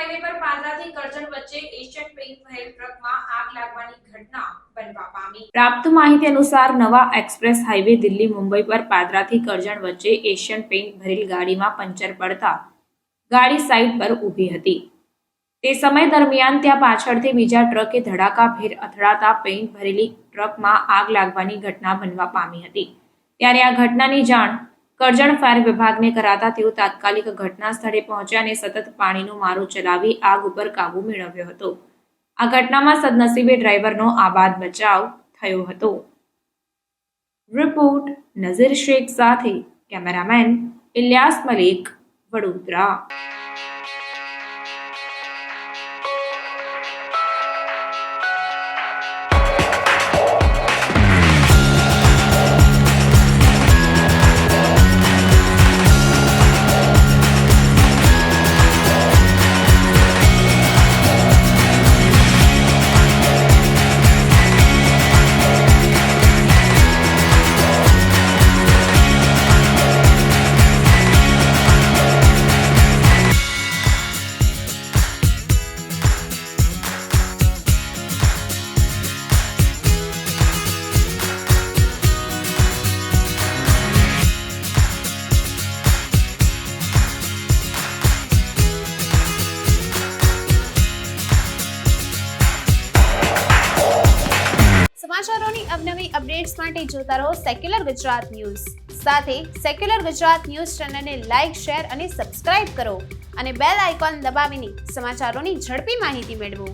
Highway પર પાદરાથી કરજણ વચ્ચે Asian paint ભરેલ ટ્રકમાં આગ લાગવાની ઘટના બનવા પામી। પ્રાપ્ત માહિતી અનુસાર નવા એક્સપ્રેસ હાઈવે દિલ્હી મુંબઈ પર પાદરાથી કરજણ વચ્ચે એશિયન પેઇન્ટ ભરેલ ગાડીમાં પંચર પડતા ગાડી સાઈડ પર ઊભી હતી। તે સમય દરમિયાન ત્યાં પાછળથી બીજા ટ્રકે ધડાકાભેર અથડાતા પેઇન્ટ ભરેલી ટ્રકમાં આગ લાગવાની ઘટના બનવા પામી હતી। ત્યારે આ ઘટનાની જાણ કરજણ ફાયર વિભાગને કરાતા તેઓ તાત્કાલિક ઘટના સ્થળે પહોંચ્યા અને સતત પાણીનો મારો ચલાવી આગ ઉપર કાબુ મેળવ્યો હતો। આ ઘટનામાં સદનસીબે ડ્રાઈવરનો આબાદ બચાવ થયો હતો। રિપોર્ટ નઝીર શેખ સાથે કેમેરામેન ઇલિયાસ મલિક, વડોદરા। સમાચારોની અવનવી અપડેટ્સ માટે જોતા રહો સેક્યુલર ગુજરાત ન્યૂઝ। સાથે સેક્યુલર ગુજરાત ન્યૂઝ ચેનલને લાઇક, શેર અને સબસ્ક્રાઇબ કરો અને બેલ આઇકોન દબાવીને સમાચારોની ઝડપી માહિતી મેળવો।